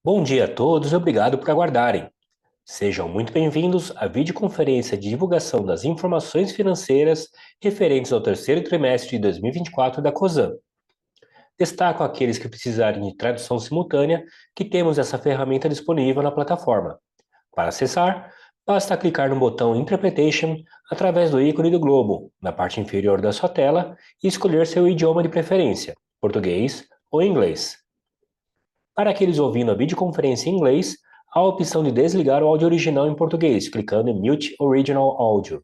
Bom dia a todos e obrigado por aguardarem. Sejam muito bem-vindos à videoconferência de divulgação das informações financeiras referentes ao terceiro trimestre de 2024 da COSAN. Destaco aqueles que precisarem de tradução simultânea, que temos essa ferramenta disponível na plataforma. Para acessar, basta clicar no botão Interpretation através do ícone do globo, na parte inferior da sua tela, e escolher seu idioma de preferência, português ou inglês. Para aqueles ouvindo a videoconferência em inglês, há a opção de desligar o áudio original em português, clicando em Mute Original Audio.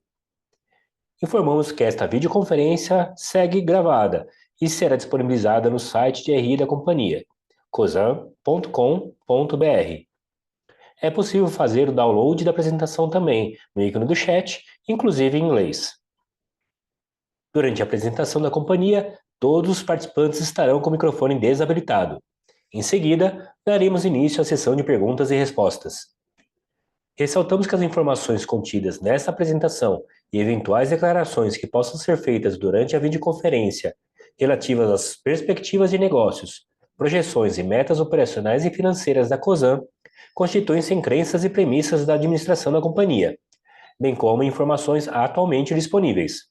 Informamos que esta videoconferência segue gravada e será disponibilizada no site de RI da companhia, cosan.com.br. É possível fazer o download da apresentação também, no ícone do chat, inclusive em inglês. Durante a apresentação da companhia, todos os participantes estarão com o microfone desabilitado. Em seguida, daremos início à sessão de perguntas e respostas. Ressaltamos que as informações contidas nesta apresentação e eventuais declarações que possam ser feitas durante a videoconferência relativas às perspectivas de negócios, projeções e metas operacionais e financeiras da COSAN constituem-se em crenças e premissas da administração da companhia, bem como informações atualmente disponíveis.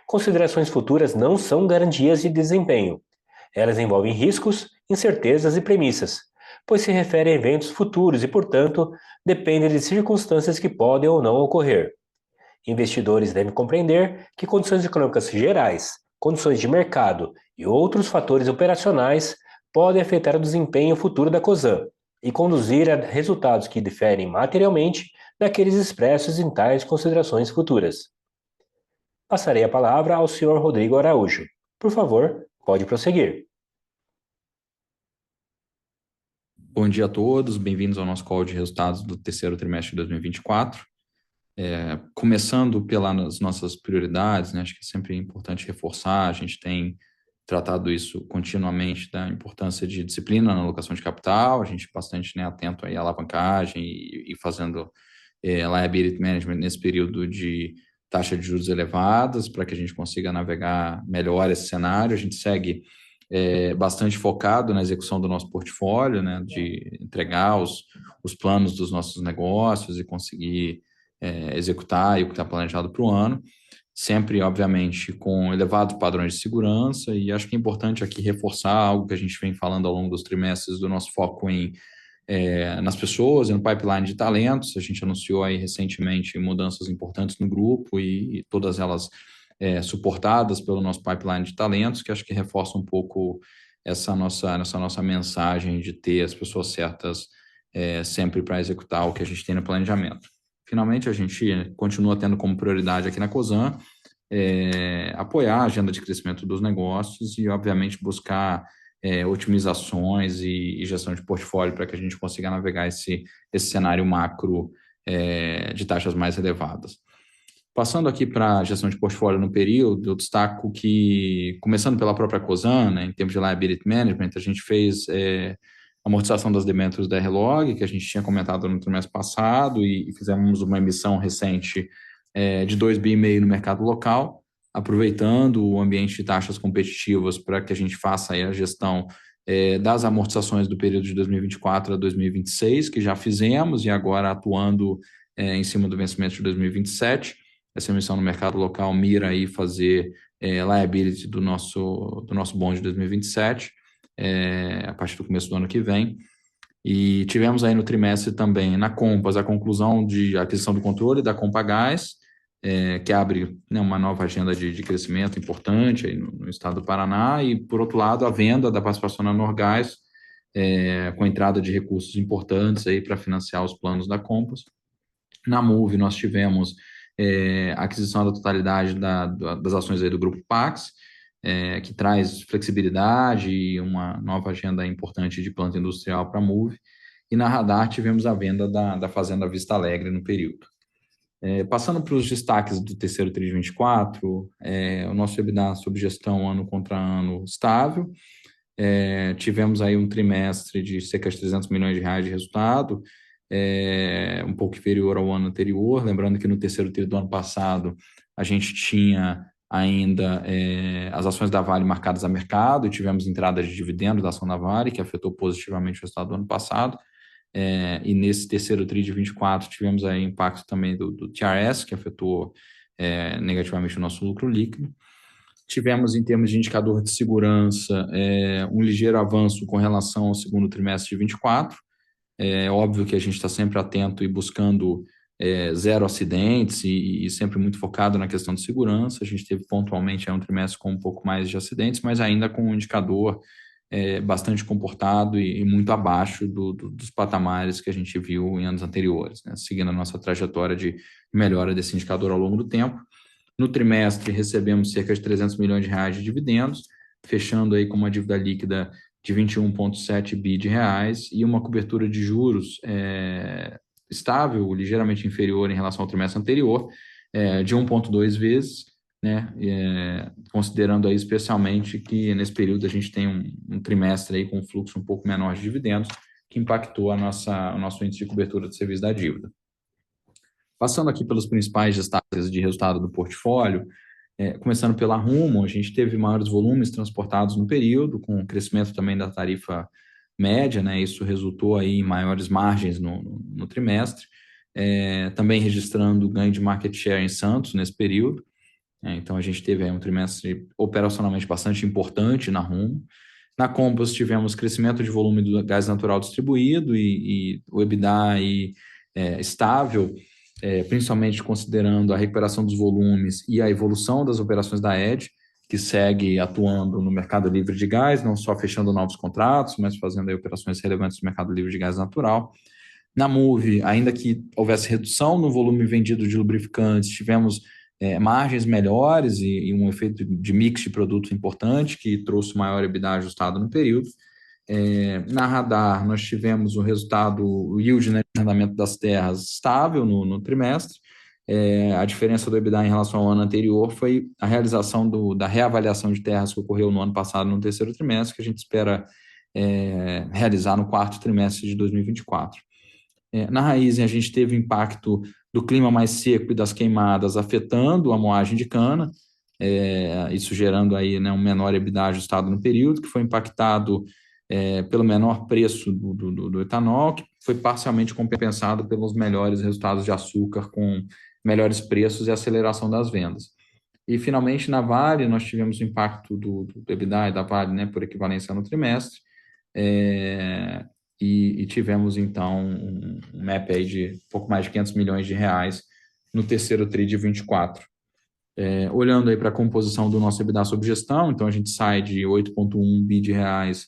Considerações futuras não são garantias de desempenho. Elas envolvem riscos, incertezas e premissas, pois se referem a eventos futuros e, portanto, dependem de circunstâncias que podem ou não ocorrer. Investidores devem compreender que condições econômicas gerais, condições de mercado e outros fatores operacionais podem afetar o desempenho futuro da COSAN e conduzir a resultados que diferem materialmente daqueles expressos em tais considerações futuras. Passarei a palavra ao Sr. Rodrigo Araújo. Por favor, pode prosseguir. Bom dia a todos, bem-vindos ao nosso call de resultados do terceiro trimestre de 2024. Começando pelas nossas prioridades, né, acho que é sempre importante reforçar, a gente tem tratado isso continuamente, da importância de disciplina na alocação de capital, a gente bastante, né, atento aí à alavancagem e fazendo liability management nesse período de taxa de juros elevadas, para que a gente consiga navegar melhor esse cenário. A gente segue bastante focado na execução do nosso portfólio, né, de entregar os planos dos nossos negócios e conseguir executar o que está planejado para o ano, sempre, obviamente, com elevados padrões de segurança. E acho que é importante aqui reforçar algo que a gente vem falando ao longo dos trimestres do nosso foco nas pessoas e no pipeline de talentos. A gente anunciou aí recentemente mudanças importantes no grupo e todas elas suportadas pelo nosso pipeline de talentos, que acho que reforça um pouco essa nossa mensagem de ter as pessoas certas sempre para executar o que a gente tem no planejamento. Finalmente, a gente continua tendo como prioridade aqui na COSAN apoiar a agenda de crescimento dos negócios e, obviamente, buscar otimizações e gestão de portfólio para que a gente consiga navegar esse cenário macro de taxas mais elevadas. Passando aqui para a gestão de portfólio no período, eu destaco que, começando pela própria COSAN, né, em termos de liability management, a gente fez amortização das debêntures da RLOG, que a gente tinha comentado no trimestre passado, e fizemos uma emissão recente de 2,5 bi no mercado local, aproveitando o ambiente de taxas competitivas para que a gente faça aí a gestão das amortizações do período de 2024 a 2026, que já fizemos, e agora atuando em cima do vencimento de 2027. Essa emissão no mercado local mira aí fazer liability do nosso bond de 2027, a partir do começo do ano que vem. E tivemos aí no trimestre também, na Compass, a conclusão de aquisição do controle da Compagás, que abre, né, uma nova agenda de crescimento importante aí no estado do Paraná, e, por outro lado, a venda da participação na Norgás, com entrada de recursos importantes aí para financiar os planos da Compass. Na Moove, nós tivemos a aquisição da totalidade das ações aí do Grupo Pax, que traz flexibilidade e uma nova agenda importante de planta industrial para a Moove. E na Radar tivemos a venda da Fazenda Vista Alegre no período. Passando para os destaques do terceiro TRI de 24, o nosso EBITDA sob gestão ano contra ano estável. Tivemos aí um trimestre de cerca de R$ 300 milhões de resultado, um pouco inferior ao ano anterior. Lembrando que no terceiro TRI do ano passado a gente tinha ainda as ações da Vale marcadas a mercado, e tivemos entrada de dividendo da ação da Vale, que afetou positivamente o resultado do ano passado. e nesse terceiro TRI de 24 tivemos aí impacto também do TRS, que afetou negativamente o nosso lucro líquido. Tivemos, em termos de indicador de segurança, um ligeiro avanço com relação ao segundo trimestre de 24. É óbvio que a gente está sempre atento e buscando zero acidentes e sempre muito focado na questão de segurança. A gente teve pontualmente um trimestre com um pouco mais de acidentes, mas ainda com um indicador bastante comportado e muito abaixo dos patamares que a gente viu em anos anteriores, né? Seguindo a nossa trajetória de melhora desse indicador ao longo do tempo. No trimestre, recebemos cerca de 300 milhões de reais de dividendos, fechando aí com uma dívida líquida de 21,7 bi de reais e uma cobertura de juros estável, ligeiramente inferior em relação ao trimestre anterior, de 1,2 vezes, né? Considerando aí especialmente que nesse período a gente tem um trimestre aí com um fluxo um pouco menor de dividendos, que impactou o nosso índice de cobertura de serviço da dívida. Passando aqui pelos principais destaques de resultado do portfólio, começando pela Rumo, a gente teve maiores volumes transportados no período, com o crescimento também da tarifa média, né? Isso resultou aí em maiores margens no trimestre, também registrando ganho de market share em Santos nesse período. Então, a gente teve aí um trimestre operacionalmente bastante importante na Rumo. Na Compass, tivemos crescimento de volume do gás natural distribuído e o EBITDA aí, estável, principalmente considerando a recuperação dos volumes e a evolução das operações da ED, que segue atuando no mercado livre de gás, não só fechando novos contratos, mas fazendo aí operações relevantes no mercado livre de gás natural. Na Moove, ainda que houvesse redução no volume vendido de lubrificantes, tivemos margens melhores e um efeito de mix de produtos importante, que trouxe maior EBITDA ajustado no período. Na Radar, nós tivemos o resultado, o yield, né, de arrendamento das terras estável no trimestre. A diferença do EBITDA em relação ao ano anterior foi a realização da reavaliação de terras que ocorreu no ano passado, no terceiro trimestre, que a gente espera realizar no quarto trimestre de 2024. Na Raízen, a gente teve impacto do clima mais seco e das queimadas afetando a moagem de cana, isso gerando aí, né, um menor EBITDA ajustado no período, que foi impactado pelo menor preço do etanol, que foi parcialmente compensado pelos melhores resultados de açúcar, com melhores preços e aceleração das vendas. E, finalmente, na Vale, nós tivemos o impacto do EBITDA e da Vale, né, por equivalência no trimestre, e tivemos, então, um MAP aí de pouco mais de 500 milhões de reais no terceiro TRI de 24. Olhando aí para a composição do nosso EBITDA sob gestão, então a gente sai de 8,1 bi de reais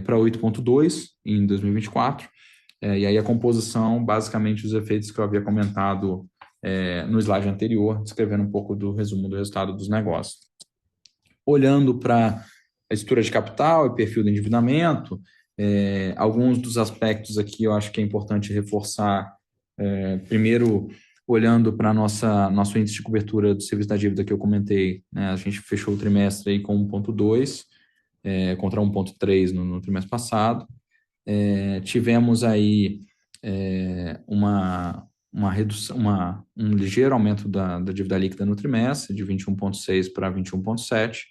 para 8,2 em 2024, e aí a composição, basicamente, os efeitos que eu havia comentado no slide anterior, descrevendo um pouco do resumo do resultado dos negócios. Olhando para a estrutura de capital e perfil de endividamento, alguns dos aspectos aqui eu acho que é importante reforçar. Primeiro, olhando para nosso índice de cobertura do serviço da dívida que eu comentei, né, a gente fechou o trimestre aí com 1,2 contra 1,3 no trimestre passado. Tivemos aí uma redução, um ligeiro aumento da dívida líquida no trimestre, de 21,6 para 21,7,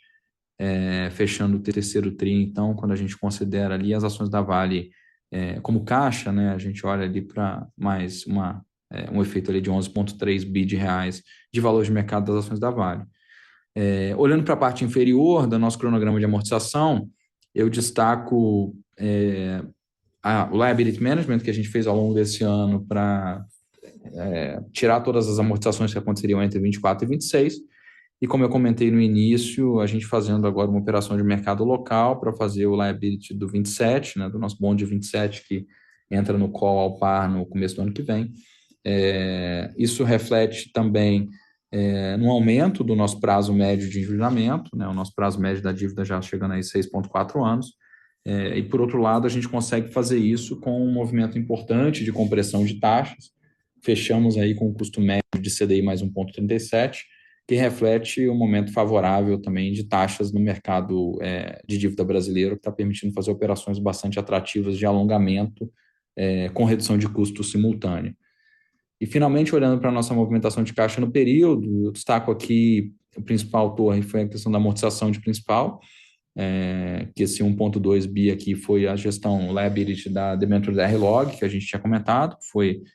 fechando o terceiro TRI. Então, quando a gente considera ali as ações da Vale como caixa, né, a gente olha ali para mais um efeito ali de 11,3 bi de reais de valor de mercado das ações da Vale. Olhando para a parte inferior do nosso cronograma de amortização, eu destaco o liability management que a gente fez ao longo desse ano para tirar todas as amortizações que aconteceriam entre 24 e 26. E como eu comentei no início, a gente fazendo agora uma operação de mercado local para fazer o liability do 27, né, do nosso bond de 27, que entra no call ao par no começo do ano que vem. Isso reflete também no aumento do nosso prazo médio de endividamento, né, o nosso prazo médio da dívida já chegando aí 6,4 anos. E, por outro lado, a gente consegue fazer isso com um movimento importante de compressão de taxas. Fechamos aí com um custo médio de CDI mais 1,37, que reflete um momento favorável também de taxas no mercado de dívida brasileiro, que está permitindo fazer operações bastante atrativas de alongamento com redução de custo simultânea. E, finalmente, olhando para a nossa movimentação de caixa no período, eu destaco aqui o principal torre foi a questão da amortização de principal, que esse 1,2 bi aqui foi a gestão liability da debênture da R-Log, que a gente tinha comentado,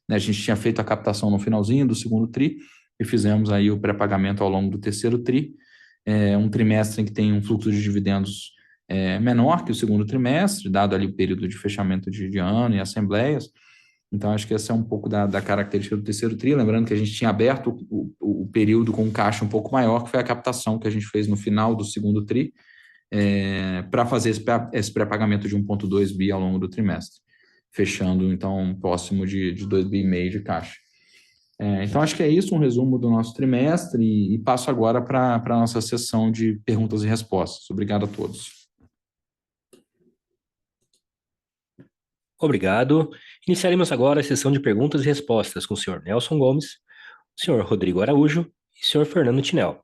né, a gente tinha feito a captação no finalzinho do segundo TRI e fizemos aí o pré-pagamento ao longo do terceiro TRI, um trimestre em que tem um fluxo de dividendos menor que o segundo trimestre, dado ali o período de fechamento de ano e assembleias. Então, acho que essa é um pouco da característica do terceiro TRI, lembrando que a gente tinha aberto o período com um caixa um pouco maior, que foi a captação que a gente fez no final do segundo TRI, para fazer esse pré-pagamento de 1,2 bi ao longo do trimestre, fechando, então, próximo de 2,5 bi de caixa. Então, acho que é isso, um resumo do nosso trimestre, e passo agora para a nossa sessão de perguntas e respostas. Obrigado a todos. Obrigado. Iniciaremos agora a sessão de perguntas e respostas com o senhor Nelson Gomes, o senhor Rodrigo Araújo e o senhor Fernando Tinel.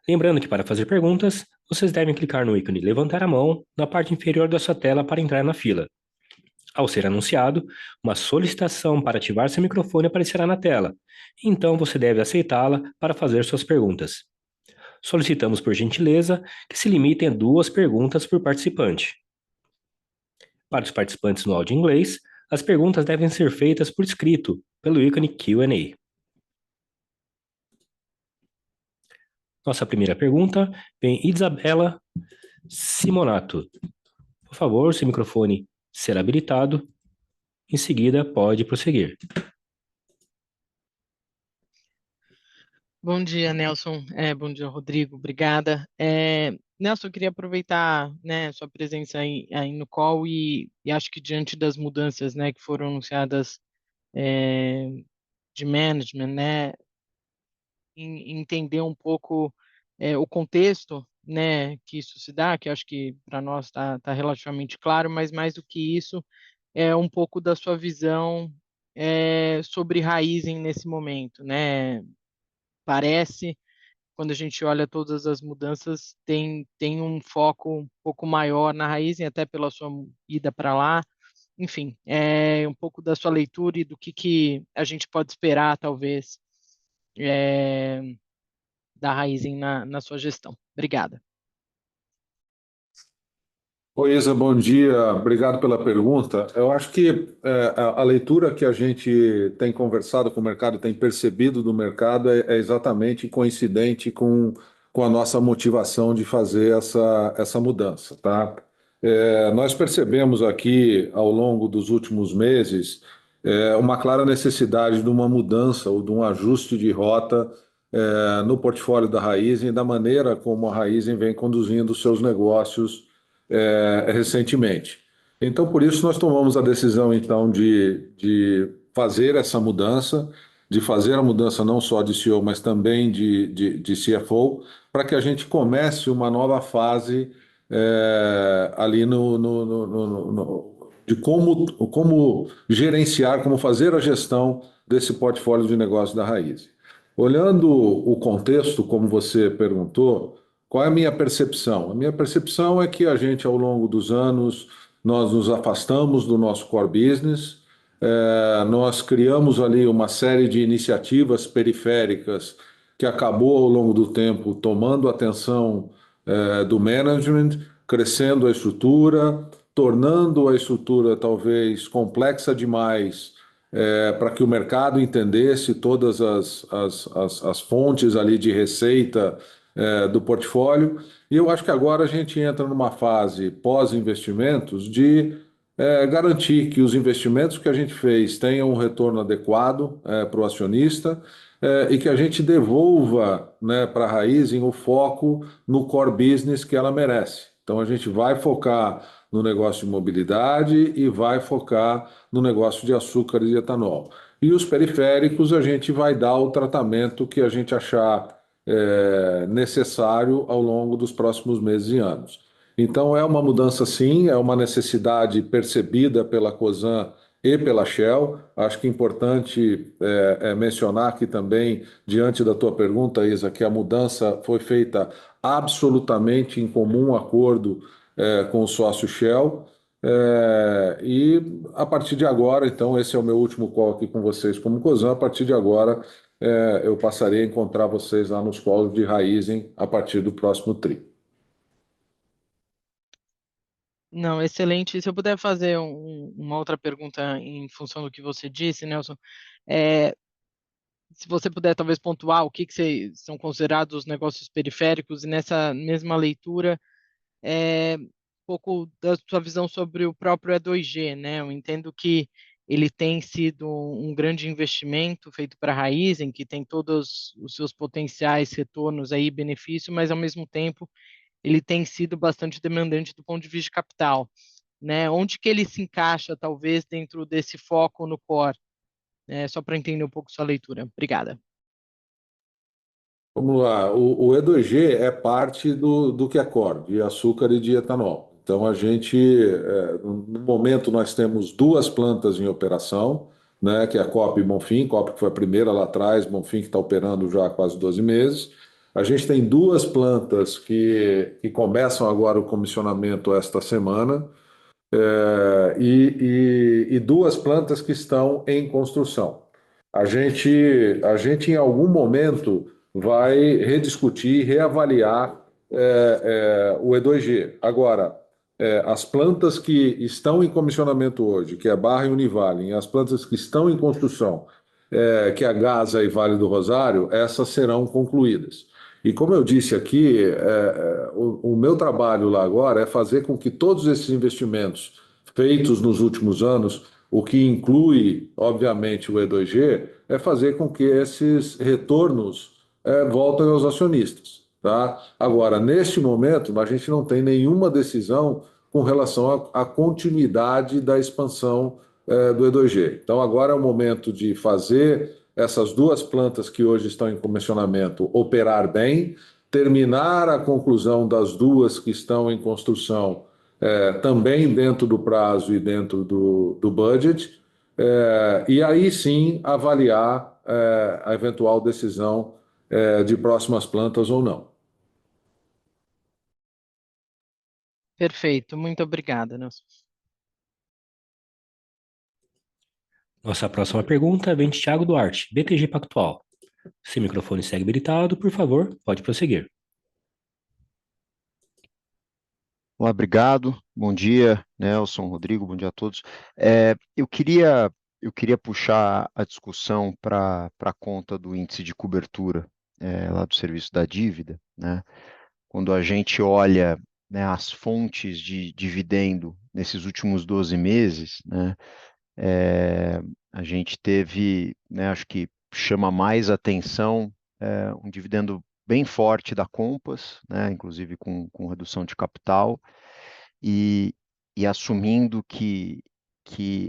Lembrando que para fazer perguntas, vocês devem clicar no ícone levantar a mão na parte inferior da sua tela para entrar na fila. Ao ser anunciado, uma solicitação para ativar seu microfone aparecerá na tela, então você deve aceitá-la para fazer suas perguntas. Solicitamos por gentileza que se limitem a 2 perguntas por participante. Para os participantes no áudio inglês, as perguntas devem ser feitas por escrito, pelo ícone Q&A. Nossa primeira pergunta vem Isabela Simonato. Por favor, seu microfone será habilitado. Em seguida, pode prosseguir. Bom dia, Nelson. Bom dia, Rodrigo. Obrigada. Nelson, eu queria aproveitar, né, sua presença aí no call e acho que diante das mudanças, né, que foram anunciadas de management, né, entender um pouco o contexto, né, que isso se dá, que eu acho que para nós está relativamente claro, mas mais do que isso, é um pouco da sua visão sobre Raizen nesse momento, né? Parece, quando a gente olha todas as mudanças, tem um foco um pouco maior na Raizen, até pela sua ida para lá. Enfim, um pouco da sua leitura e do que a gente pode esperar, talvez, da Raizen na sua gestão. Obrigada. Oi, Isa, bom dia. Obrigado pela pergunta. Eu acho que a leitura que a gente tem conversado com o mercado, tem percebido do mercado, é exatamente coincidente com a nossa motivação de fazer essa mudança, tá? Nós percebemos aqui, ao longo dos últimos meses, uma clara necessidade de uma mudança ou de um ajuste de rota no portfólio da Raizen e da maneira como a Raizen vem conduzindo os seus negócios recentemente. Então, por isso, nós tomamos a decisão, então, de fazer essa mudança, de fazer a mudança não só de CEO, mas também de CFO, para que a gente comece uma nova fase ali de como gerenciar, como fazer a gestão desse portfólio de negócio da Raizen. Olhando o contexto, como você perguntou, qual é a minha percepção? A minha percepção é que a gente, ao longo dos anos, nós nos afastamos do nosso core business, nós criamos ali uma série de iniciativas periféricas que acabou, ao longo do tempo, tomando atenção do management, crescendo a estrutura, tornando a estrutura talvez complexa demais para que o mercado entendesse todas as fontes ali de receita do portfólio. E eu acho que agora a gente entra numa fase pós-investimentos de garantir que os investimentos que a gente fez tenham um retorno adequado para o acionista e que a gente devolva, né, para a Raizen o foco no core business que ela merece. Então a gente vai focar no negócio de mobilidade e vai focar no negócio de açúcar e de etanol. E os periféricos a gente vai dar o tratamento que a gente achar necessário ao longo dos próximos meses e anos. Então é uma mudança sim, é uma necessidade percebida pela Cosan e pela Shell. Acho que é importante mencionar aqui também, diante da tua pergunta, Isa, que a mudança foi feita absolutamente em comum acordo com o sócio Shell. E a partir de agora, então, esse é o meu último call aqui com vocês como Cosan. A partir de agora, eu passarei a encontrar vocês lá nos calls de Raizen a partir do próximo TRI. Não, excelente. Se eu puder fazer uma outra pergunta em função do que você disse, Nelson, é, se você puder talvez pontuar o são considerados os negócios periféricos e nessa mesma leitura, um pouco da sua visão sobre o próprio E2G, né? Eu entendo que ele tem sido um grande investimento feito para a Raizen, que tem todos os seus potenciais retornos aí, benefício, mas ao mesmo tempo ele tem sido bastante demandante do ponto de vista de capital, né? Onde que ele se encaixa, talvez, dentro desse foco no core? Só para entender um pouco sua leitura. Obrigada. Vamos lá, o E2G é parte do que é core, de açúcar e de etanol. Então, no momento, nós temos duas plantas em operação, né, que é a Coop e Bonfim, Coop que foi a primeira lá atrás, Bonfim que está operando já há quase 12 meses. A gente tem duas plantas que começam agora o comissionamento esta semana, e duas plantas que estão em construção. A gente em algum momento vai rediscutir, reavaliar o E2G. Agora, as plantas que estão em comissionamento hoje, que é Barra e Univale, e as plantas que estão em construção, que é a Gasa e Vale do Rosário, essas serão concluídas. E como eu disse aqui, o meu trabalho lá agora é fazer com que todos esses investimentos feitos nos últimos anos, o que inclui, obviamente, o E2G, é fazer com que esses retornos voltem aos acionistas. Tá? Agora, neste momento, a gente não tem nenhuma decisão com relação à continuidade da expansão do E2G. Então, agora é o momento de fazer essas duas plantas que hoje estão em comissionamento operar bem, terminar a conclusão das duas que estão em construção também dentro do prazo e dentro do budget, e aí sim avaliar a eventual decisão de próximas plantas ou não. Perfeito. Muito obrigada, Nelson. Nossa próxima pergunta vem de Thiago Duarte, BTG Pactual. Se o microfone segue habilitado, por favor, pode prosseguir. Olá, obrigado. Bom dia, Nelson, Rodrigo, bom dia a todos. Eu queria puxar a discussão para a conta do índice de cobertura lá do serviço da dívida, né? Quando a gente olha, né, as fontes de dividendo nesses últimos 12 meses, né, a gente teve, né, acho que chama mais atenção um dividendo bem forte da Compass, né, inclusive com redução de capital, e, e assumindo que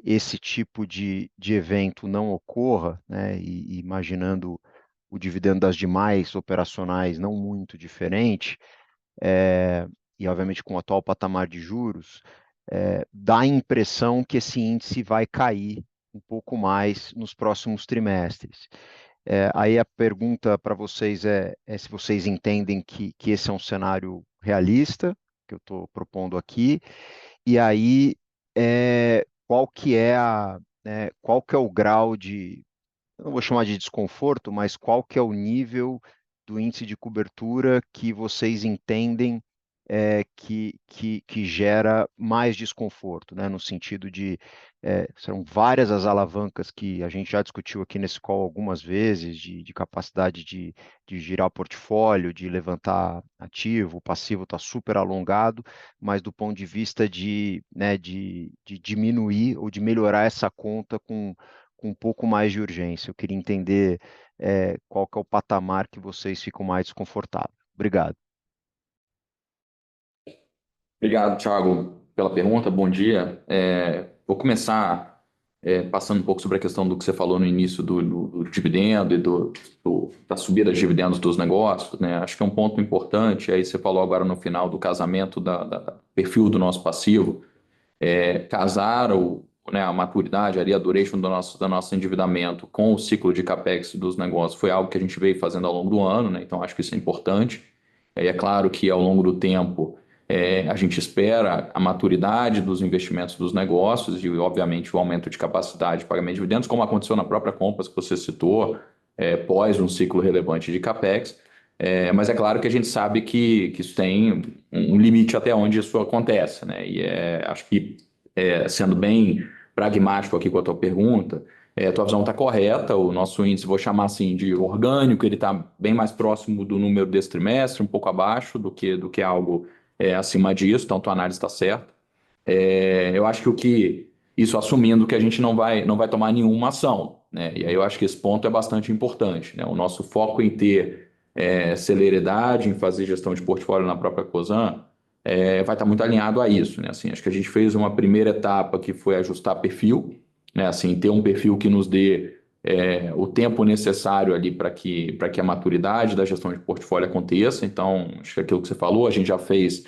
esse tipo de evento não ocorra, né, e imaginando o dividendo das demais operacionais não muito diferente, e obviamente com o atual patamar de juros, dá a impressão que esse índice vai cair um pouco mais nos próximos trimestres. Aí a pergunta para vocês é se vocês entendem que esse é um cenário realista, que eu estou propondo aqui, e aí qual que é o grau de, eu não vou chamar de desconforto, mas qual que é o nível do índice de cobertura que vocês entendem que gera mais desconforto, né? No sentido de, são várias as alavancas que a gente já discutiu aqui nesse call algumas vezes, de capacidade de girar o portfólio, de levantar ativo, o passivo está super alongado, mas do ponto de vista né, de diminuir ou de melhorar essa conta com um pouco mais de urgência. Eu queria entender qual que é o patamar que vocês ficam mais desconfortáveis. Obrigado. Obrigado, Thiago, pela pergunta. Bom dia. Vou começar passando um pouco sobre a questão do que você falou no início do dividendo e da subida de dividendos dos negócios, né? Acho que é um ponto importante. Aí você falou agora no final do casamento da perfil do nosso passivo. Casar né, a maturidade, ali, a duration do nosso endividamento com o ciclo de capex dos negócios foi algo que a gente veio fazendo ao longo do ano, né? Então acho que isso é importante. É claro que ao longo do tempo a gente espera a maturidade dos investimentos dos negócios e, obviamente, o aumento de capacidade de pagamento de dividendos, como aconteceu na própria Compass que você citou, pós um ciclo relevante de capex. Mas é claro que a gente sabe que isso tem um limite até onde isso acontece, né? E acho que, sendo bem pragmático aqui com a tua pergunta, a tua visão está correta. O nosso índice, vou chamar assim de orgânico, ele está bem mais próximo do número desse trimestre, um pouco abaixo do que algo acima disso, então tua análise está certa. Eu acho que isso assumindo que a gente não vai tomar nenhuma ação, né? E aí eu acho que esse ponto é bastante importante, né? O nosso foco em ter celeridade, em fazer gestão de portfólio na própria Cosan, vai estar muito alinhado a isso, né? Assim, acho que a gente fez uma primeira etapa que foi ajustar perfil, né? Assim, ter um perfil que nos dê o tempo necessário ali para que a maturidade da gestão de portfólio aconteça. Então, acho que aquilo que você falou, a gente já fez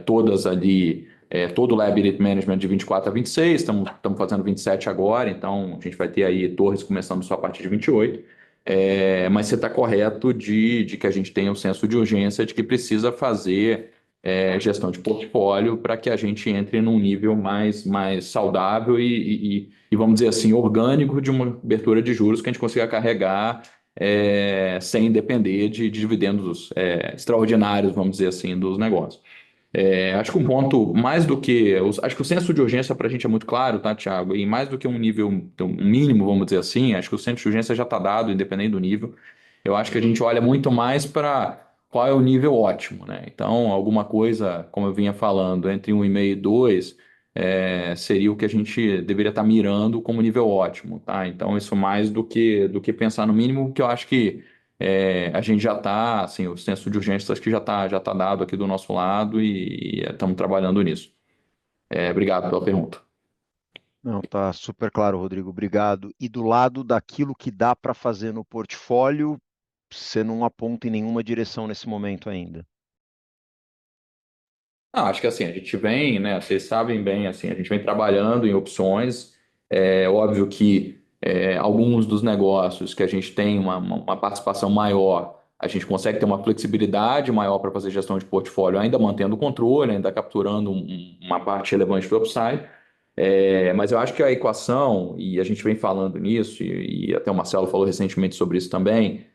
todas ali, todo o liability management de 24 a 26, estamos fazendo 27 agora, então a gente vai ter aí Torres começando só a partir de 28. Mas você está correto de que a gente tenha um senso de urgência de que precisa fazer gestão de portfólio para que a gente entre num nível mais saudável e, vamos dizer assim, orgânico de uma abertura de juros que a gente consiga carregar sem depender de dividendos extraordinários, vamos dizer assim, dos negócios. Acho que um ponto, mais do que. Acho que o senso de urgência para a gente é muito claro, tá, Thiago? E mais do que um nível um mínimo, vamos dizer assim, acho que o senso de urgência já está dado, independente do nível. Eu acho que a gente olha muito mais para qual é o nível ótimo, né? Então, alguma coisa, como eu vinha falando, entre 1,5 e 2, seria o que a gente deveria estar mirando como nível ótimo, tá? Então, isso mais do que pensar no mínimo, que eu acho que a gente já está, assim, o senso de urgência acho que já tá dado aqui do nosso lado e estamos trabalhando nisso. Obrigado pela pergunta. Não, tá super claro, Rodrigo, obrigado. E do lado daquilo que dá para fazer no portfólio, você não aponta em nenhuma direção nesse momento ainda. Acho que assim, a gente vem, né? Vocês sabem bem, assim, a gente vem trabalhando em opções. É óbvio que alguns dos negócios que a gente tem uma participação maior, a gente consegue ter uma flexibilidade maior para fazer gestão de portfólio, ainda mantendo o controle, ainda capturando uma parte relevante do upside. Mas eu acho que a equação, e a gente vem falando nisso, e até o Marcelo falou recentemente sobre isso também.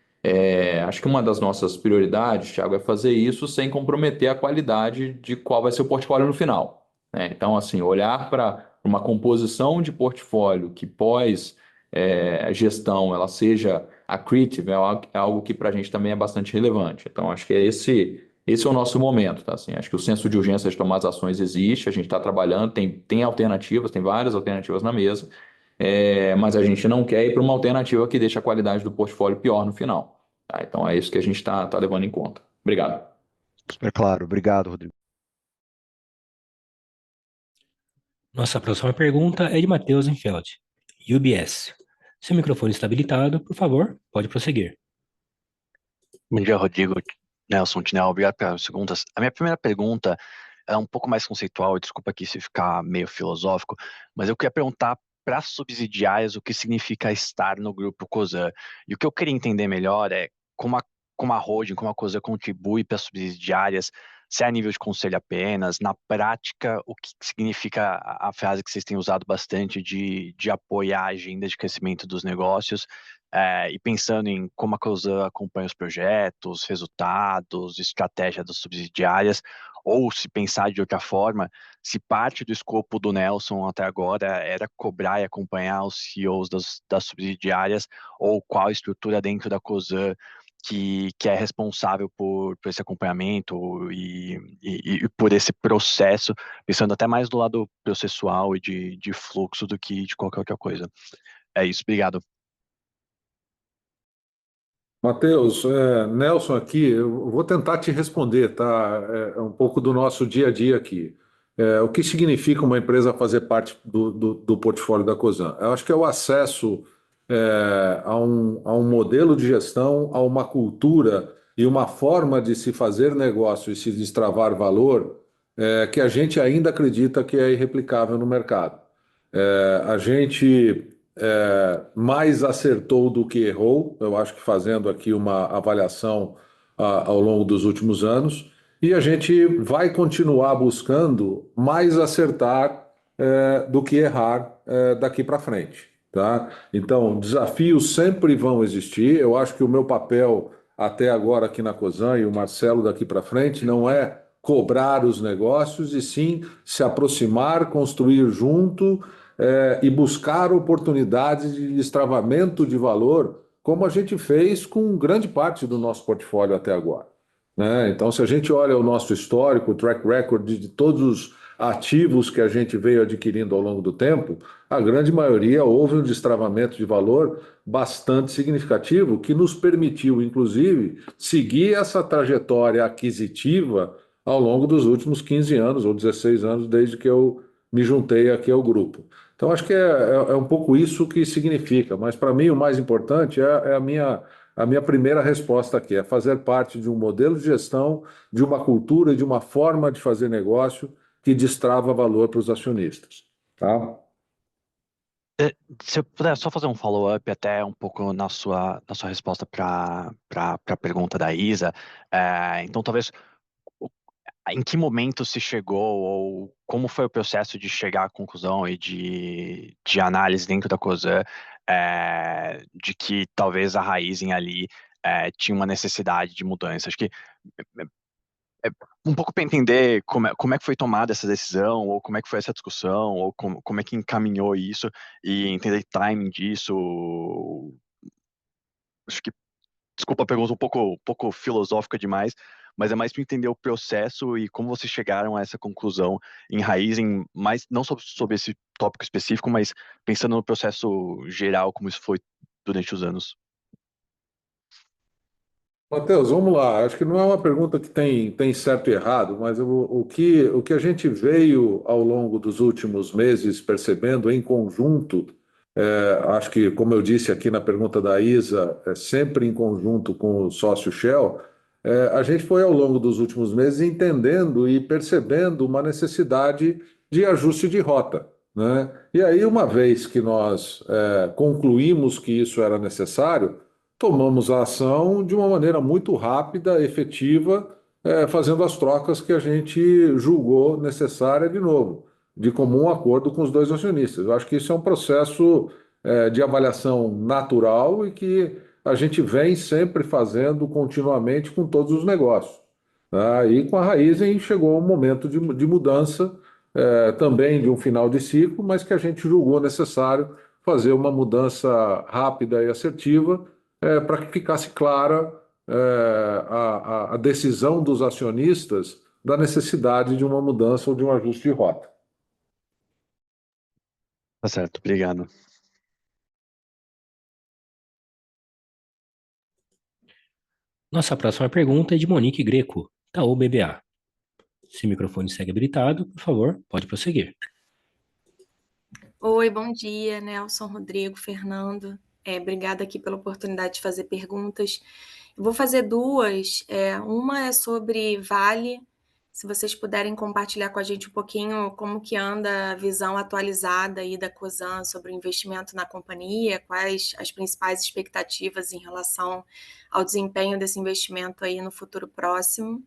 Acho que uma das nossas prioridades, Thiago, é fazer isso sem comprometer a qualidade de qual vai ser o portfólio no final, né? Então, assim, olhar para uma composição de portfólio que pós gestão ela seja accretive é algo que para a gente também é bastante relevante. Então, acho que esse é o nosso momento, tá? Assim, acho que o senso de urgência de tomar as ações existe, a gente está trabalhando, tem alternativas, tem várias alternativas na mesa. Mas a gente não quer ir para uma alternativa que deixe a qualidade do portfólio pior no final, tá? Então é isso que a gente está levando em conta. Obrigado. Super claro, obrigado, Rodrigo. Nossa próxima pergunta é de Matheus Infeld, UBS. Seu microfone está habilitado, por favor, pode prosseguir. Bom dia, Rodrigo, Nelson, Tinel, obrigado pelas perguntas. A minha primeira pergunta é um pouco mais conceitual, e desculpa aqui se ficar meio filosófico, mas eu queria perguntar para subsidiárias o que significa estar no grupo Cosan. E o que eu queria entender melhor é como a holding, como a Cosan contribui para subsidiárias, se é a nível de conselho apenas, na prática, o que significa a frase que vocês têm usado bastante de apoiar a agenda de crescimento dos negócios, e pensando em como a Cosan acompanha os projetos, resultados, estratégia das subsidiárias, ou se pensar de outra forma, se parte do escopo do Nelson até agora era cobrar e acompanhar os CEOs das subsidiárias, ou qual a estrutura dentro da Cosan que é responsável por esse acompanhamento e por esse processo, pensando até mais do lado processual e de fluxo do que de qualquer outra coisa. É isso, obrigado. Matheus, Nelson aqui, eu vou tentar te responder, tá? É um pouco do nosso dia a dia aqui. O que significa uma empresa fazer parte do portfólio da Cosan? Eu acho que é o acesso a um modelo de gestão, a uma cultura e uma forma de se fazer negócio e se destravar valor que a gente ainda acredita que é irreplicável no mercado. A gente mais acertou do que errou, eu acho que fazendo aqui uma avaliação ao longo dos últimos anos, e a gente vai continuar buscando mais acertar do que errar daqui para frente, tá? Então, desafios sempre vão existir. Eu acho que o meu papel até agora aqui na Cosan e o Marcelo daqui para frente não é cobrar os negócios, e sim se aproximar, construir junto, e buscar oportunidades de destravamento de valor, como a gente fez com grande parte do nosso portfólio até agora, né? Então, se a gente olha o nosso histórico, o track record de todos os ativos que a gente veio adquirindo ao longo do tempo, a grande maioria houve um destravamento de valor bastante significativo que nos permitiu, inclusive, seguir essa trajetória aquisitiva ao longo dos últimos 15 anos ou 16 anos, desde que eu me juntei aqui ao grupo. Então, acho que é um pouco isso que significa, mas para mim o mais importante é a minha primeira resposta aqui, é fazer parte de um modelo de gestão, de uma cultura e de uma forma de fazer negócio que destrava valor para os acionistas. Tá? Se eu puder só fazer um follow-up até um pouco na sua resposta para a pergunta da Isa, então talvez em que momento se chegou ou como foi o processo de chegar à conclusão e de análise dentro da Cosan, de que talvez a Raizen ali tinha uma necessidade de mudança? Acho que é um pouco para entender como é que foi tomada essa decisão, ou como é que foi essa discussão, ou como é que encaminhou isso, e entender o timing disso. Acho que, desculpa a pergunta um pouco filosófica demais, mas é mais para entender o processo e como vocês chegaram a essa conclusão em Raizen, mais não sobre esse tópico específico, mas pensando no processo geral, como isso foi durante os anos. Matheus, vamos lá. Acho que não é uma pergunta que tem certo e errado, mas o que a gente veio ao longo dos últimos meses percebendo em conjunto, acho que, como eu disse aqui na pergunta da Isa, sempre em conjunto com o sócio Shell, a gente foi ao longo dos últimos meses entendendo e percebendo uma necessidade de ajuste de rota, né? E aí, uma vez que nós concluímos que isso era necessário, tomamos a ação de uma maneira muito rápida, efetiva, fazendo as trocas que a gente julgou necessária de novo, de comum acordo com os dois acionistas. Eu acho que isso é um processo, de avaliação natural e que a gente vem sempre fazendo continuamente com todos os negócios. Tá? E com a Raizen chegou um momento de mudança, também de um final de ciclo, mas que a gente julgou necessário fazer uma mudança rápida e assertiva, para que ficasse clara, a decisão dos acionistas da necessidade de uma mudança ou de um ajuste de rota. Tá certo, obrigado. Nossa próxima pergunta é de Monique Greco, Itaú BBA. Se o microfone segue habilitado, por favor, pode prosseguir. Oi, bom dia, Nelson, Rodrigo, Fernando. Obrigada aqui pela oportunidade de fazer perguntas. Eu vou fazer duas. Uma é sobre Vale. Se vocês puderem compartilhar com a gente um pouquinho como que anda a visão atualizada aí da Cosan sobre o investimento na companhia, quais as principais expectativas em relação ao desempenho desse investimento aí no futuro próximo.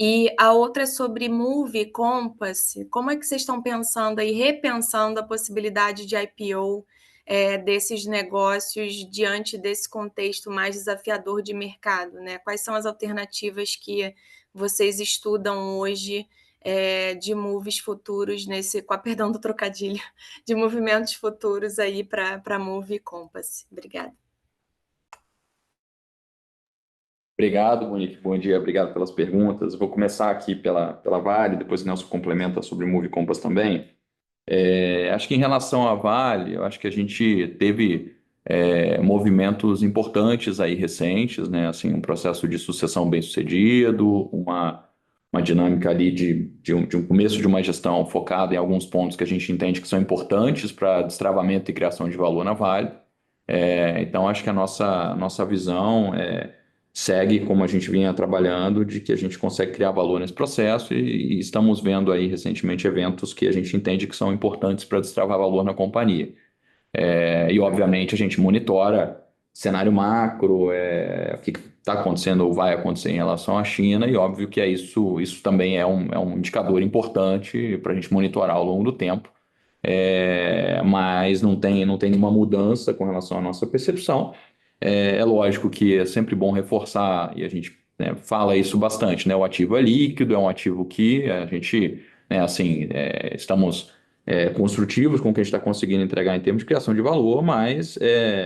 E a outra é sobre Move, Compass. Como é que vocês estão pensando aí, repensando a possibilidade de IPO desses negócios diante desse contexto mais desafiador de mercado, né? Quais são as alternativas que vocês estudam hoje de moves futuros com a perdão do trocadilho, de movimentos futuros aí para Move e Compass? Obrigada. Obrigado, Monique. Bom dia, obrigado pelas perguntas. Vou começar aqui pela Vale, depois o Nelson complementa sobre Move Compass também. Acho que em relação à Vale, eu acho que a gente teve movimentos importantes aí recentes, né? Assim, um processo de sucessão bem sucedido, uma dinâmica ali de um começo de uma gestão focada em alguns pontos que a gente entende que são importantes para destravamento e criação de valor na Vale. Então, acho que a nossa visão segue como a gente vinha trabalhando, de que a gente consegue criar valor nesse processo e estamos vendo aí recentemente eventos que a gente entende que são importantes para destravar valor na companhia. E obviamente a gente monitora cenário macro, o que está acontecendo ou vai acontecer em relação à China, e óbvio que isso também é um indicador importante para a gente monitorar ao longo do tempo. Mas não tem nenhuma mudança com relação à nossa percepção. É lógico que é sempre bom reforçar, e a gente, né, fala isso bastante, né? O ativo é líquido, é um ativo que a gente, né, assim, estamos construtivos com o que a gente está conseguindo entregar em termos de criação de valor, mas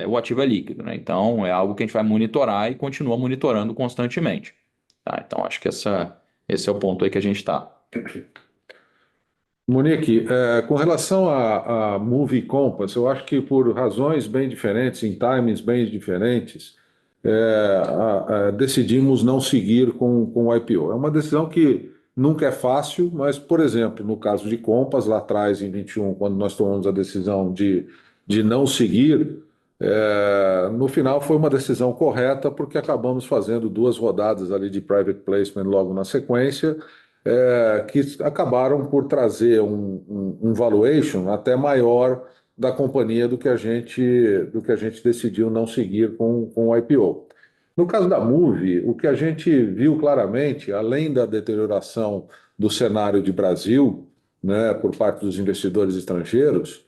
o ativo é líquido, né? Então é algo que a gente vai monitorar e continua monitorando constantemente. Tá? Então acho que esse é o ponto aí que a gente está. Monique, com relação a Movie Compass, eu acho que por razões bem diferentes, em timings bem diferentes, decidimos não seguir com o IPO. É uma decisão que nunca é fácil, mas, por exemplo, no caso de Compass, lá atrás, em 21, quando nós tomamos a decisão de não seguir, no final foi uma decisão correta, porque acabamos fazendo 2 rodadas ali de private placement logo na sequência, que acabaram por trazer um valuation até maior da companhia do que a gente decidiu não seguir com o IPO. No caso da Moove, o que a gente viu claramente, além da deterioração do cenário de Brasil, né, por parte dos investidores estrangeiros,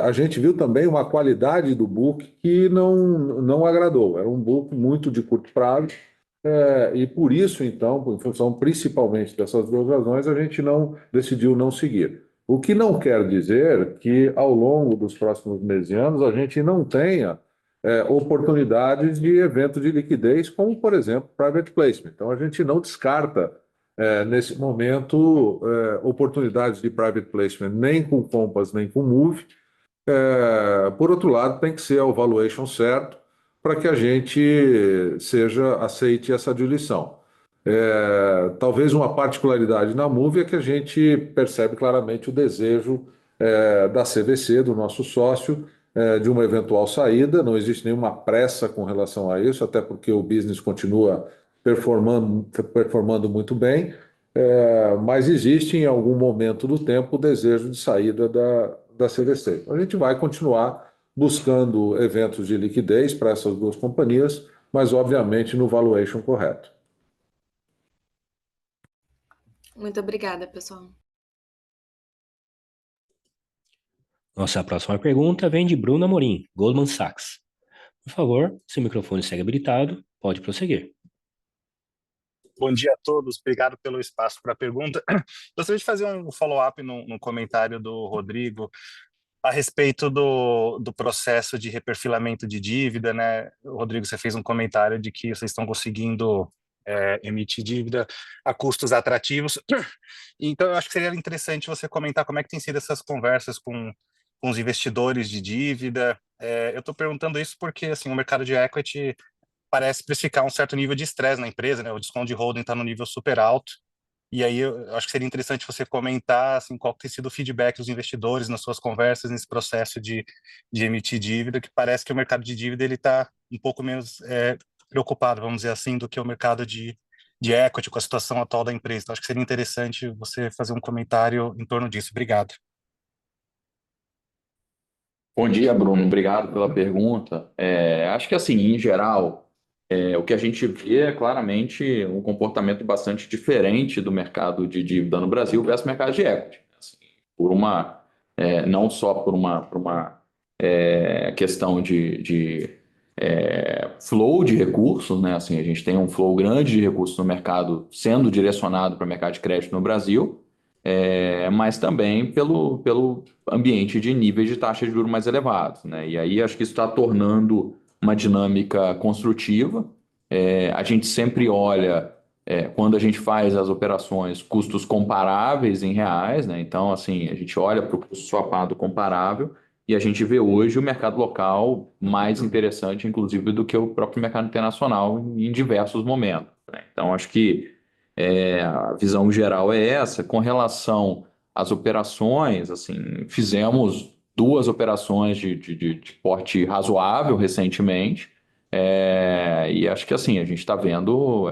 a gente viu também uma qualidade do book que não agradou. Era um book muito de curto prazo, e por isso, então, em função principalmente dessas 2 razões, a gente decidiu não seguir. O que não quer dizer que, ao longo dos próximos meses e anos, a gente não tenha oportunidades de evento de liquidez, como, por exemplo, private placement. Então, a gente não descarta, nesse momento, oportunidades de private placement nem com Compass, nem com Move. Por outro lado, tem que ser o valuation certo para que a gente aceite essa diluição. Talvez uma particularidade na Move é que a gente percebe claramente o desejo da CVC, do nosso sócio, de uma eventual saída. Não existe nenhuma pressa com relação a isso, até porque o business continua performando muito bem, mas existe em algum momento do tempo o desejo de saída da CVC. A gente vai continuar buscando eventos de liquidez para essas 2 companhias, mas obviamente no valuation correto. Muito obrigada, pessoal. Nossa próxima pergunta vem de Bruno Amorim, Goldman Sachs. Por favor, seu microfone segue habilitado, pode prosseguir. Bom dia a todos, obrigado pelo espaço para a pergunta. Gostaria de fazer um follow-up no comentário do Rodrigo a respeito do processo de reperfilamento de dívida, né? Rodrigo, você fez um comentário de que vocês estão conseguindo emitir dívida a custos atrativos. Então, eu acho que seria interessante você comentar como é que tem sido essas conversas com os investidores de dívida. Eu estou perguntando isso porque assim, o mercado de equity parece precificar um certo nível de estresse na empresa, né? O desconto de holding está no nível super alto. E aí eu acho que seria interessante você comentar assim, qual tem sido o feedback dos investidores nas suas conversas nesse processo de emitir dívida, que parece que o mercado de dívida ele está um pouco menos preocupado, vamos dizer assim, do que o mercado de equity com a situação atual da empresa. Então, acho que seria interessante você fazer um comentário em torno disso. Obrigado. Bom dia, Bruno. Obrigado pela pergunta. Acho que, assim, em geral, o que a gente vê é claramente um comportamento bastante diferente do mercado de dívida no Brasil versus o mercado de equity. Assim, não só por uma questão de flow de recursos, né? Assim, a gente tem um flow grande de recursos no mercado sendo direcionado para o mercado de crédito no Brasil, mas também pelo ambiente de níveis de taxa de juros mais elevados, né? E aí acho que isso está tornando uma dinâmica construtiva. A gente sempre olha, quando a gente faz as operações, custos comparáveis em reais, né? Então, assim, a gente olha para o custo swapado comparável e a gente vê hoje o mercado local mais interessante, inclusive, do que o próprio mercado internacional em diversos momentos, né? Então, acho que a visão geral é essa. Com relação às operações, assim, fizemos 2 operações de porte razoável recentemente, e acho que assim, a gente está vendo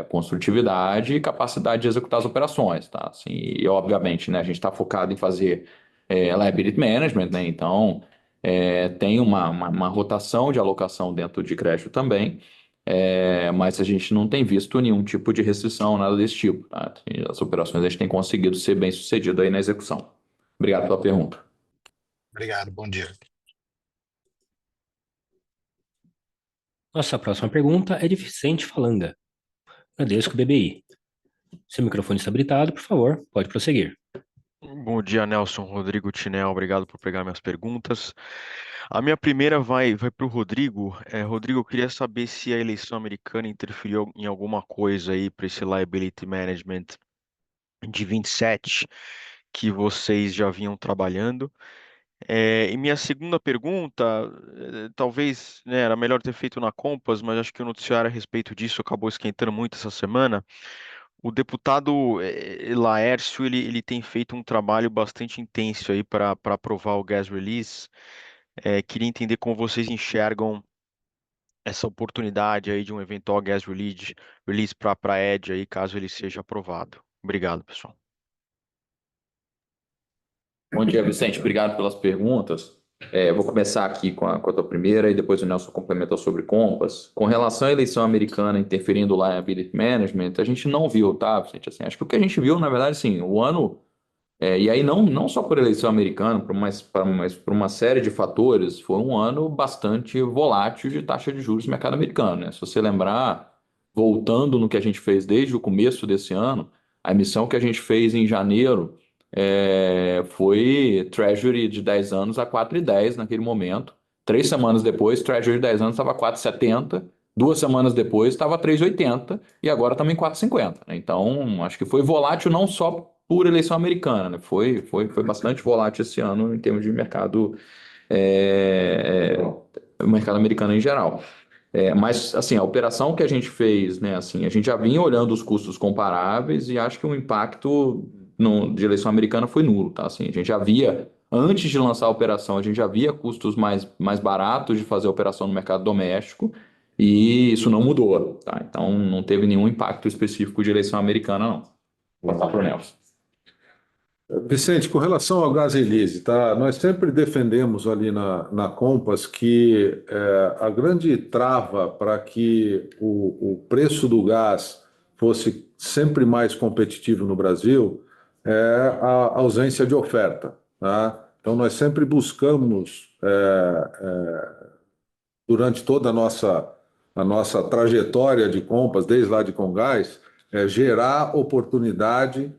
construtividade e capacidade de executar as operações, tá? Assim, e obviamente, né, a gente está focado em fazer liability management, né? Então tem uma rotação de alocação dentro de crédito também. Mas a gente não tem visto nenhum tipo de restrição, nada desse tipo, tá? As operações a gente tem conseguido ser bem sucedido aí na execução. Obrigado pela pergunta. Obrigado, bom dia. Nossa próxima pergunta é de Vicente Falanga, Bradesco BBI. Seu microfone está habilitado, por favor, pode prosseguir. Bom dia, Nelson, Rodrigo Tinel, obrigado por pegar minhas perguntas. A minha primeira vai para o Rodrigo. Rodrigo, eu queria saber se a eleição americana interferiu em alguma coisa aí para esse liability management de 27 que vocês já vinham trabalhando. E minha segunda pergunta, talvez, né, era melhor ter feito na Compass, mas acho que o noticiário a respeito disso acabou esquentando muito essa semana. O deputado Laércio, ele tem feito um trabalho bastante intenso aí para aprovar o gas release. Queria entender como vocês enxergam essa oportunidade aí de um eventual gas release para a Edge aí, caso ele seja aprovado. Obrigado, pessoal. Bom dia, Vicente. Obrigado pelas perguntas. Vou começar aqui com a tua primeira e depois o Nelson complementou sobre Compass. Com relação à eleição americana interferindo no liability management, a gente não viu, tá, Vicente? Assim, acho que o que a gente viu, na verdade, sim, o ano. E aí não só por eleição americana, mas por uma série de fatores, foi um ano bastante volátil de taxa de juros no mercado americano, né? Se você lembrar, voltando no que a gente fez desde o começo desse ano, a emissão que a gente fez em janeiro foi Treasury de 10 anos a 4,10 naquele momento. 3 semanas depois, Treasury de 10 anos estava a 4,70. 2 semanas depois estava 3,80 e agora estamos em 4,50, né? Então, acho que foi volátil não só por eleição americana, né? Foi bastante volátil esse ano em termos de mercado, o mercado americano em geral. Mas, assim, a operação que a gente fez, né, assim, a gente já vinha olhando os custos comparáveis e acho que o impacto de eleição americana foi nulo, tá? Assim, a gente já via, antes de lançar a operação, a gente já via custos mais baratos de fazer a operação no mercado doméstico e isso não mudou, tá? Então, não teve nenhum impacto específico de eleição americana, não. Vou passar para o Nelson. Vicente, com relação ao gás release, tá? Nós sempre defendemos ali na Compass que a grande trava para que o preço do gás fosse sempre mais competitivo no Brasil é a ausência de oferta, tá? Então, nós sempre buscamos, durante toda a nossa trajetória de Compass, desde lá de Comgás, gerar oportunidade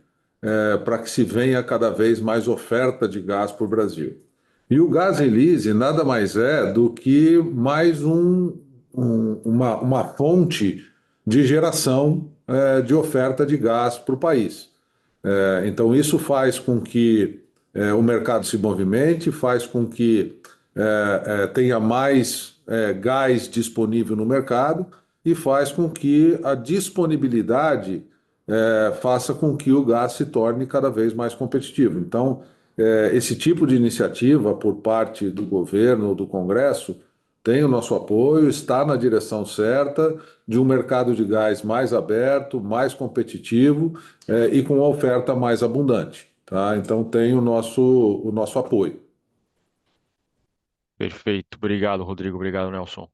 para que se venha cada vez mais oferta de gás para o Brasil. E o gás release nada mais é do que mais uma fonte de geração de oferta de gás para o país. Então, isso faz com que o mercado se movimente, faz com que tenha mais gás disponível no mercado e faz com que a disponibilidade faça com que o gás se torne cada vez mais competitivo. Então, esse tipo de iniciativa por parte do governo ou do Congresso tem o nosso apoio, está na direção certa de um mercado de gás mais aberto, mais competitivo e com uma oferta mais abundante, tá? Então, tem o nosso apoio. Perfeito. Obrigado, Rodrigo. Obrigado, Nelson.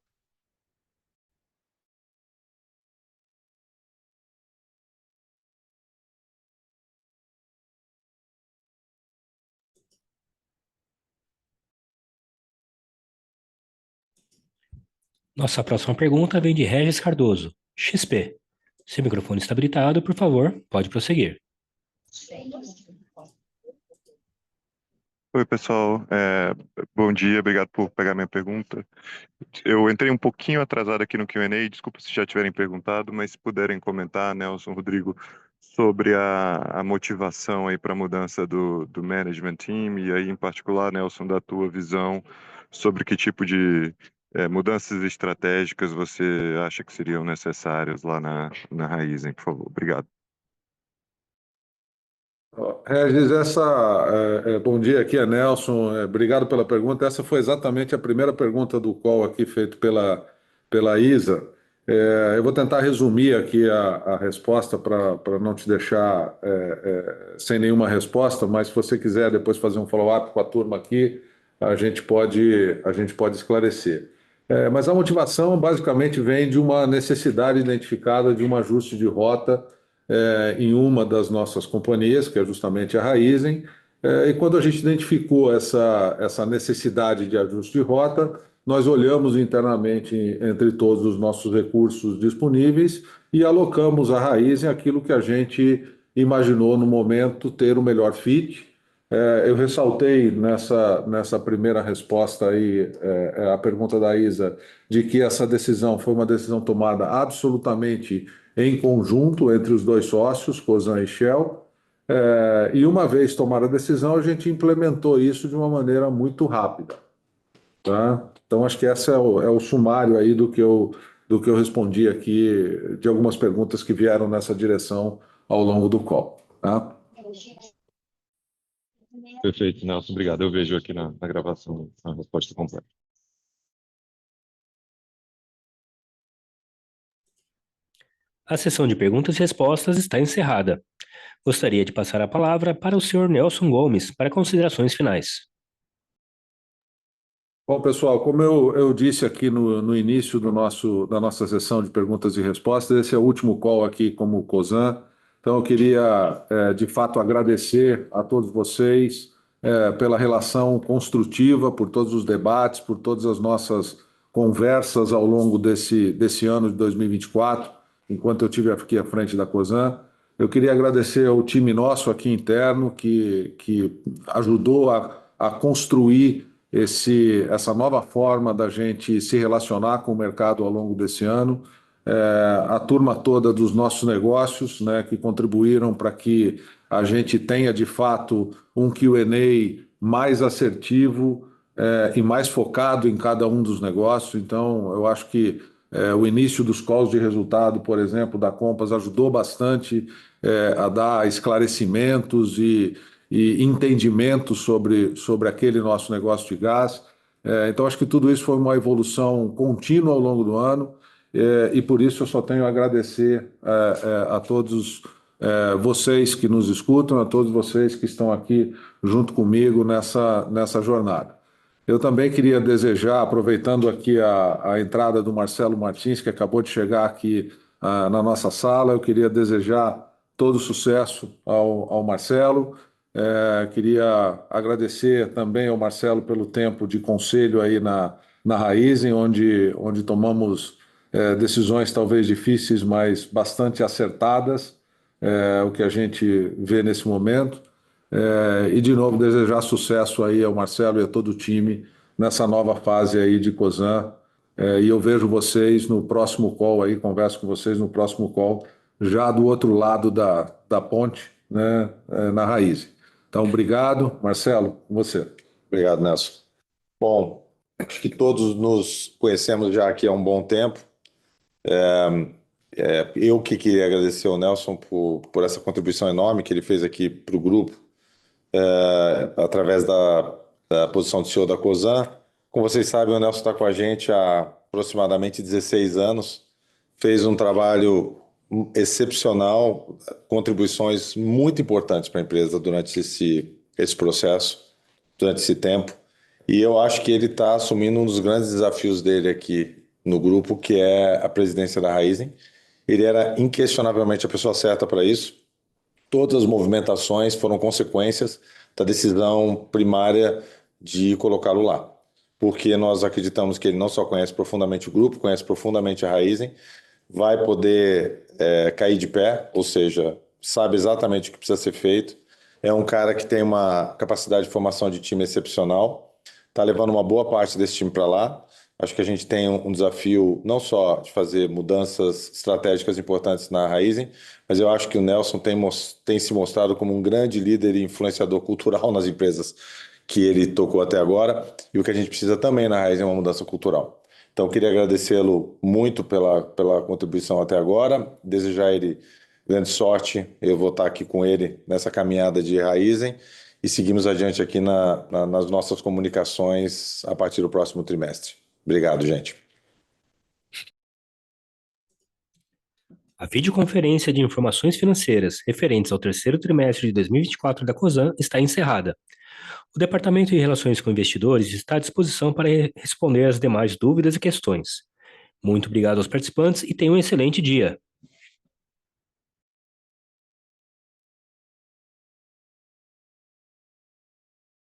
Nossa próxima pergunta vem de Regis Cardoso, XP. Seu microfone está habilitado, por favor, pode prosseguir. Oi, pessoal. Bom dia, obrigado por pegar minha pergunta. Eu entrei um pouquinho atrasado aqui no Q&A, desculpa se já tiverem perguntado, mas se puderem comentar, Nelson, Rodrigo, sobre a motivação aí para a mudança do management team e aí, em particular, Nelson, da tua visão sobre que tipo de mudanças estratégicas você acha que seriam necessárias lá na Raízen, por favor. Obrigado. Regis, bom dia, aqui é Nelson, obrigado pela pergunta. Essa foi exatamente a primeira pergunta do call aqui feito pela Isa. Eu vou tentar resumir aqui a resposta para não te deixar sem nenhuma resposta, mas se você quiser depois fazer um follow-up com a turma aqui, a gente pode esclarecer. Mas a motivação basicamente vem de uma necessidade identificada de um ajuste de rota em uma das nossas companhias, que é justamente a Raízen, e quando a gente identificou essa necessidade de ajuste de rota, nós olhamos internamente entre todos os nossos recursos disponíveis e alocamos a Raizen aquilo que a gente imaginou no momento ter o melhor fit. Eu ressaltei nessa primeira resposta aí, a pergunta da Isa, de que essa decisão foi uma decisão tomada absolutamente em conjunto entre os dois sócios, Cosan e Shell, e uma vez tomada a decisão, a gente implementou isso de uma maneira muito rápida. Tá? Então, acho que esse é o sumário aí do que eu respondi aqui, de algumas perguntas que vieram nessa direção ao longo do call. Tá? Perfeito, Nelson, obrigado. Eu vejo aqui na gravação a resposta completa. A sessão de perguntas e respostas está encerrada. Gostaria de passar a palavra para o senhor Nelson Gomes para considerações finais. Bom, pessoal, como eu disse aqui no início da nossa sessão de perguntas e respostas, esse é o último call aqui como Cosan. Então, eu queria, de fato, agradecer a todos vocês pela relação construtiva, por todos os debates, por todas as nossas conversas ao longo desse ano de 2024, enquanto eu estive aqui à frente da Cosan. Eu queria agradecer ao time nosso aqui interno, que ajudou a construir essa nova forma da gente se relacionar com o mercado ao longo desse ano, a turma toda dos nossos negócios, né, que contribuíram para que a gente tenha, de fato, um Q&A mais assertivo e mais focado em cada um dos negócios. Então, eu acho que o início dos calls de resultado, por exemplo, da Compass, ajudou bastante a dar esclarecimentos e entendimento sobre aquele nosso negócio de gás. Então, acho que tudo isso foi uma evolução contínua ao longo do ano, e por isso eu só tenho a agradecer a todos vocês que nos escutam, a todos vocês que estão aqui junto comigo nessa jornada. Eu também queria desejar, aproveitando aqui a entrada do Marcelo Martins, que acabou de chegar aqui na nossa sala, eu queria desejar todo sucesso ao Marcelo. Queria agradecer também ao Marcelo pelo tempo de conselho aí na Raizen, onde tomamos decisões talvez difíceis, mas bastante acertadas, o que a gente vê nesse momento. E, de novo, desejar sucesso aí ao Marcelo e a todo o time nessa nova fase aí de Cosan. E eu vejo vocês no próximo call aí, converso com vocês no próximo call, já do outro lado da ponte, né, na Raizen. Então, obrigado. Marcelo, com você. Obrigado, Nelson. Bom, acho que todos nos conhecemos já aqui há um bom tempo. Eu que queria agradecer ao Nelson por essa contribuição enorme que ele fez aqui para o grupo, através da posição de CEO da Cosan. Como vocês sabem, o Nelson está com a gente há aproximadamente 16 anos, fez um trabalho excepcional, contribuições muito importantes para a empresa durante esse processo, durante esse tempo. E eu acho que ele está assumindo um dos grandes desafios dele aqui no grupo, que é a presidência da Raizen. Ele era inquestionavelmente a pessoa certa para isso. Todas as movimentações foram consequências da decisão primária de colocá-lo lá, porque nós acreditamos que ele não só conhece profundamente o grupo, conhece profundamente a Raizen, vai poder cair de pé, ou seja, sabe exatamente o que precisa ser feito. É um cara que tem uma capacidade de formação de time excepcional, está levando uma boa parte desse time para lá. Acho que a gente tem um desafio não só de fazer mudanças estratégicas importantes na Raizen, mas eu acho que o Nelson tem se mostrado como um grande líder e influenciador cultural nas empresas que ele tocou até agora, e o que a gente precisa também na Raizen é uma mudança cultural. Então, queria agradecê-lo muito pela contribuição até agora, desejar ele grande sorte. Eu vou estar aqui com ele nessa caminhada de Raizen e seguimos adiante aqui nas nossas comunicações a partir do próximo trimestre. Obrigado, gente. A videoconferência de informações financeiras referentes ao terceiro trimestre de 2024 da Cosan está encerrada. O Departamento de Relações com Investidores está à disposição para responder às demais dúvidas e questões. Muito obrigado aos participantes e tenham um excelente dia.